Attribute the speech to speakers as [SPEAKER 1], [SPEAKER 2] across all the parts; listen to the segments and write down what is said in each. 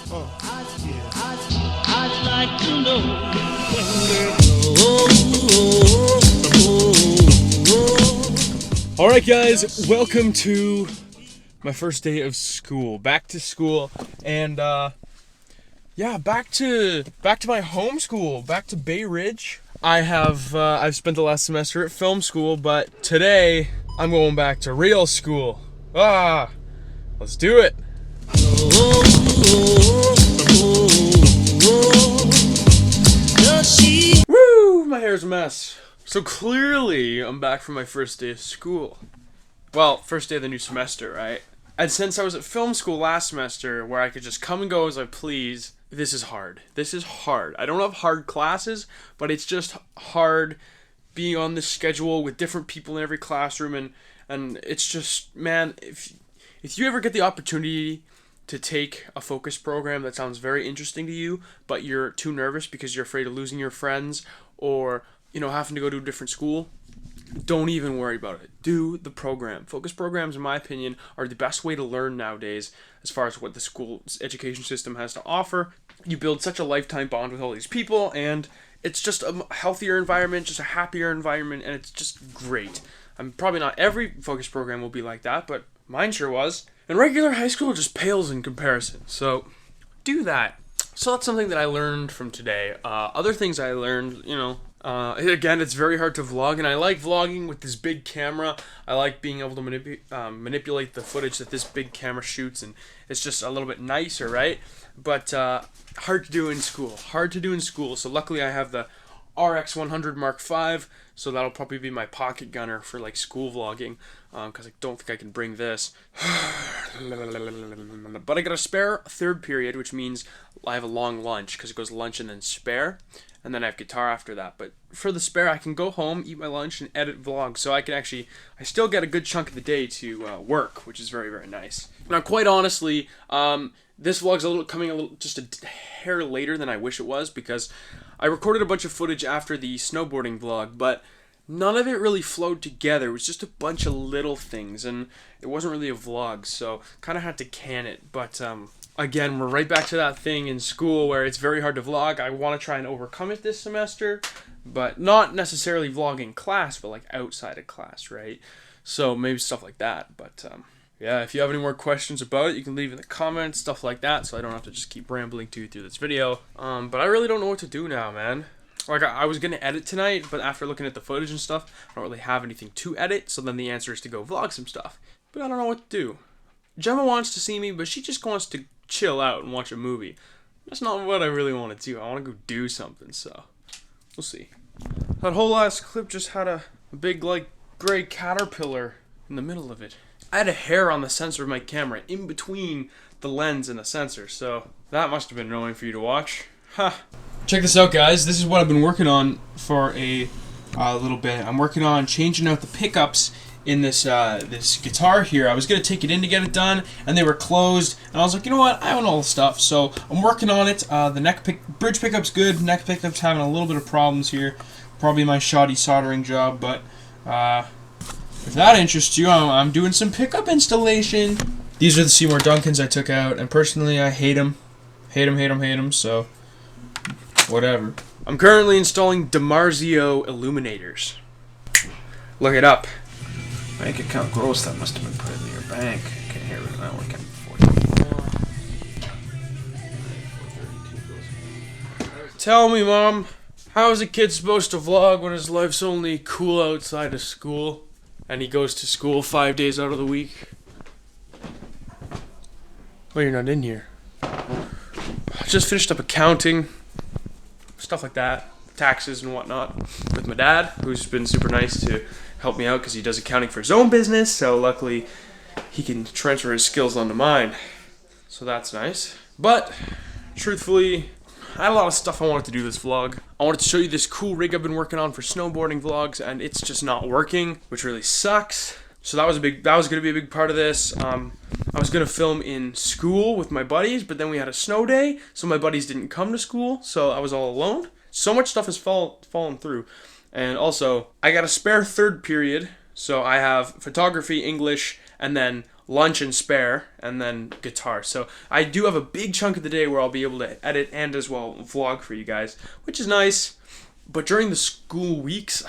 [SPEAKER 1] I'd like to know when we're
[SPEAKER 2] All right, guys, welcome to my first day of school. Back to school, and yeah, back to my home school, back to Bay Ridge. I've spent the last semester at film school, but today I'm going back to real school. Let's do it. Woo! My hair's a mess. So clearly, I'm back from my first day of school. Well, first day of the new semester, right? And since I was at film school last semester, where I could just come and go as I please, this is hard. This is hard. I don't have hard classes, but it's just hard being on this schedule with different people in every classroom, and it's just, man, if you ever get the opportunity to take a focus program that sounds very interesting to you, but you're too nervous because you're afraid of losing your friends or, having to go to a different school, don't even worry about it. Do the program. Focus programs, in my opinion, are the best way to learn nowadays as far as what the school education system has to offer. You build such a lifetime bond with all these people, and it's just a healthier environment, just a happier environment, and it's just great. Probably not every focus program will be like that, but mine sure was. And regular high school just pales in comparison, so do that. So that's something that I learned from today. Other things I learned, again, it's very hard to vlog, and I like vlogging with this big camera. I like being able to manipulate the footage that this big camera shoots, and it's just a little bit nicer, right? But hard to do in school. So luckily I have the RX100 Mark V, so that'll probably be my pocket gunner for like school vlogging, because I don't think I can bring this. But I got a spare third period, which means I have a long lunch, because it goes lunch and then spare, and then I have guitar after that. But for the spare, I can go home, eat my lunch, and edit vlogs, so I still get a good chunk of the day to work, which is very, very nice. Now, quite honestly, this vlog's just a hair later than I wish it was, because I recorded a bunch of footage after the snowboarding vlog, but none of it really flowed together. It was just a bunch of little things, and it wasn't really a vlog, so kind of had to can it. But again, we're right back to that thing in school where it's very hard to vlog. I want to try and overcome it this semester, but not necessarily vlogging class, but like outside of class, right? So maybe stuff like that, but yeah, if you have any more questions about it, you can leave in the comments, stuff like that, so I don't have to just keep rambling through this video. But I really don't know what to do now, man. Like, I was going to edit tonight, but after looking at the footage and stuff, I don't really have anything to edit, so then the answer is to go vlog some stuff. But I don't know what to do. Gemma wants to see me, but she just wants to chill out and watch a movie. That's not what I really want to do. I want to go do something, so we'll see. That whole last clip just had a big, like, gray caterpillar in the middle of it. I had a hair on the sensor of my camera in between the lens and the sensor, so that must have been annoying for you to watch. Check this out, guys. This is what I've been working on for a little bit. I'm working on changing out the pickups in this guitar here. I was going to take it in to get it done, and they were closed, and I was like, you know what, I own all the stuff, so I'm working on it. The bridge pickup's good, neck pickup's having a little bit of problems here. Probably my shoddy soldering job, but if that interests you, I'm doing some pickup installation. These are the Seymour Duncans I took out, and personally I hate them. Hate them, so whatever. I'm currently installing DiMarzio illuminators. Look it up.
[SPEAKER 3] Bank account gross, that must have been put into your bank. Okay, here we go, now we're getting 44.
[SPEAKER 2] Tell me, Mom, how is a kid supposed to vlog when his life's only cool outside of school? And he goes to school 5 days out of the week. Well, you're not in here. I just finished up accounting, stuff like that, taxes and whatnot, with my dad, who's been super nice to help me out because he does accounting for his own business, so luckily he can transfer his skills onto mine. So that's nice. But, truthfully, I had a lot of stuff I wanted to do this vlog. I wanted to show you this cool rig I've been working on for snowboarding vlogs, and it's just not working, which really sucks. So that was going to be a big part of this. I was going to film in school with my buddies, but then we had a snow day, so my buddies didn't come to school, so I was all alone. So much stuff has fallen through. And also, I got a spare third period, so I have photography, English, and then lunch and spare, and then guitar. So I do have a big chunk of the day where I'll be able to edit and as well vlog for you guys, which is nice. But during the school weeks,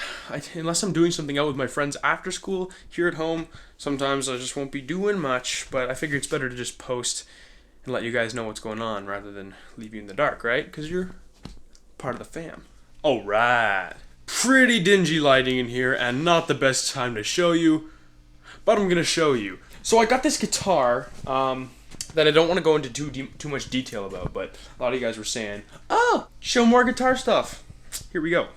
[SPEAKER 2] unless I'm doing something out with my friends after school here at home, sometimes I just won't be doing much. But I figure it's better to just post and let you guys know what's going on rather than leave you in the dark, right? Because you're part of the fam. Alright. Pretty dingy lighting in here and not the best time to show you, but I'm going to show you. So I got this guitar that I don't want to go into too much detail about, but a lot of you guys were saying, oh, show more guitar stuff. Here we go.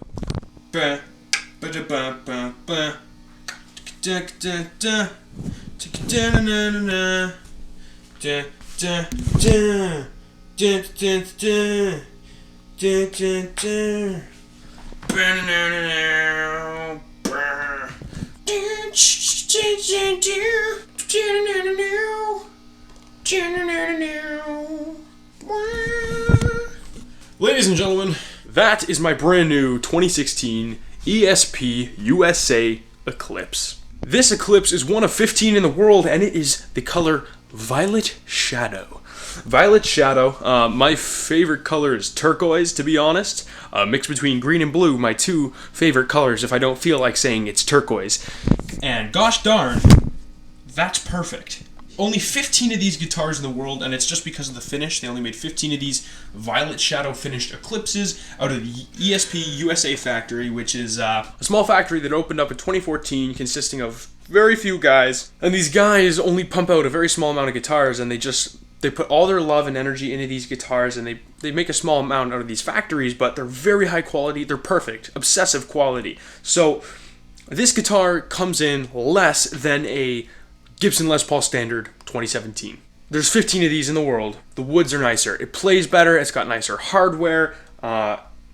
[SPEAKER 2] Ladies and gentlemen, that is my brand new 2016 ESP USA Eclipse. This Eclipse is one of 15 in the world, and it is the color Violet Shadow. Violet Shadow, my favorite color is turquoise, to be honest. Mixed between green and blue, my two favorite colors if I don't feel like saying it's turquoise. And gosh darn, that's perfect. Only 15 of these guitars in the world, and it's just because of the finish. They only made 15 of these Violet Shadow finished Eclipses out of the ESP USA factory, which is a small factory that opened up in 2014 consisting of very few guys. And these guys only pump out a very small amount of guitars, and they put all their love and energy into these guitars, and they make a small amount out of these factories, but they're very high quality. They're perfect, obsessive quality. So this guitar comes in less than a Gibson Les Paul Standard 2017. There's 15 of these in the world. The woods are nicer. It plays better. It's got nicer hardware.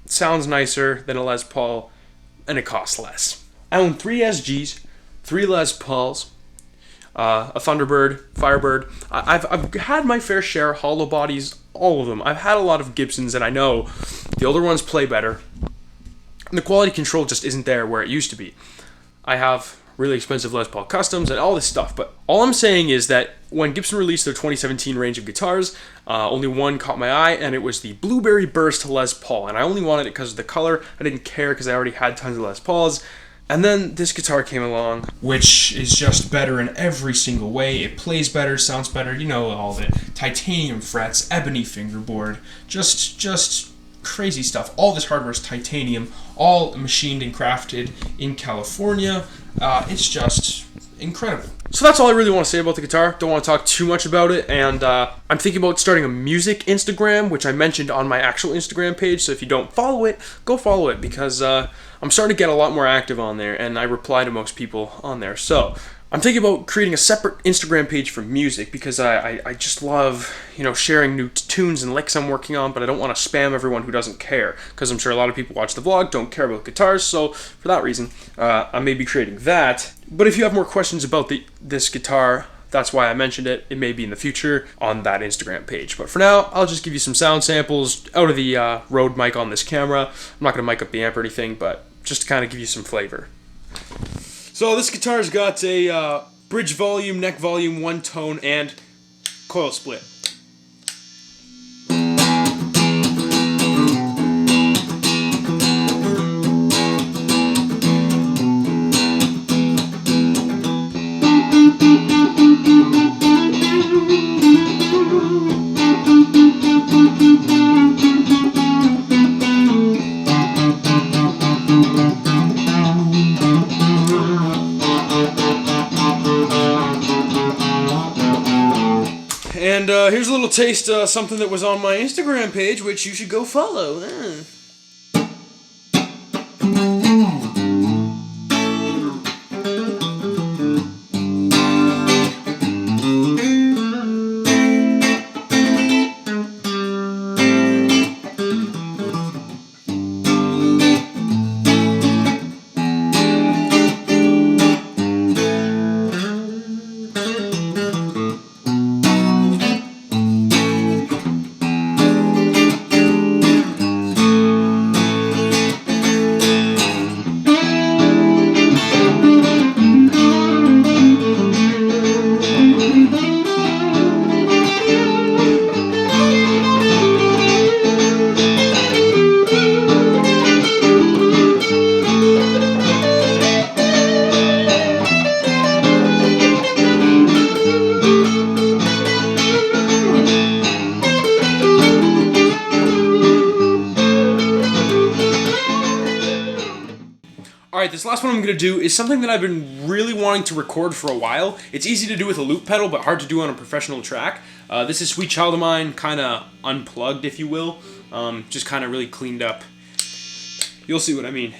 [SPEAKER 2] Sounds nicer than a Les Paul, and it costs less. I own 3 SGs, 3 Les Pauls, a Thunderbird, Firebird. I've had my fair share, hollow bodies, all of them. I've had a lot of Gibsons, and I know the older ones play better. And the quality control just isn't there where it used to be. I have really expensive Les Paul Customs and all this stuff, but all I'm saying is that when Gibson released their 2017 range of guitars, only one caught my eye, and it was the Blueberry Burst Les Paul, and I only wanted it because of the color. I didn't care because I already had tons of Les Pauls. And then this guitar came along, which is just better in every single way. It plays better, sounds better, you know, all the titanium frets, ebony fingerboard, just crazy stuff. All this hardware is titanium, all machined and crafted in California. It's just incredible. So that's all I really want to say about the guitar. Don't want to talk too much about it, and I'm thinking about starting a music Instagram, which I mentioned on my actual Instagram page, so if you don't follow it, go follow it, because I'm starting to get a lot more active on there, and I reply to most people on there. So I'm thinking about creating a separate Instagram page for music, because I just love, you know, sharing new tunes and licks I'm working on, but I don't want to spam everyone who doesn't care, because I'm sure a lot of people watch the vlog, don't care about guitars, so for that reason, I may be creating that. But if you have more questions about this guitar, that's why I mentioned it. It may be in the future on that Instagram page. But for now, I'll just give you some sound samples out of the Rode mic on this camera. I'm not going to mic up the amp or anything, but just to kind of give you some flavor. So this guitar's got a bridge volume, neck volume, one tone, and coil split. And here's a little taste of something that was on my Instagram page, which you should go follow. Alright, this last one I'm going to do is something that I've been really wanting to record for a while. It's easy to do with a loop pedal, but hard to do on a professional track. This is Sweet Child of Mine, kind of unplugged, if you will. Just kind of really cleaned up. You'll see what I mean.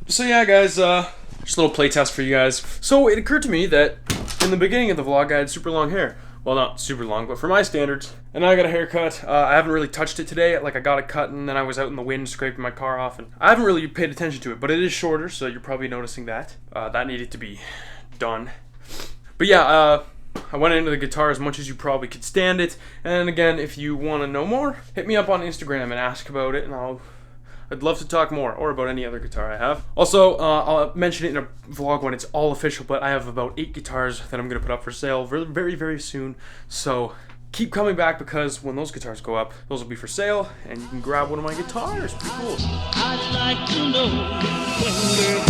[SPEAKER 2] So yeah, guys, just a little playtest for you guys. So it occurred to me that in the beginning of the vlog I had super long hair. Well, not super long, but for my standards. And now I got a haircut. I haven't really touched it today. Like, I got it cut and then I was out in the wind scraping my car off. And I haven't really paid attention to it, but it is shorter, so you're probably noticing that. That needed to be done. But yeah, I went into the guitar as much as you probably could stand it. And again, if you want to know more, hit me up on Instagram and ask about it, and I'd love to talk more, or about any other guitar I have. Also, I'll mention it in a vlog when it's all official, but I have about 8 guitars that I'm going to put up for sale very, very soon. So keep coming back, because when those guitars go up, those will be for sale, and you can grab one of my guitars. Pretty cool.
[SPEAKER 1] I'd like to know when we're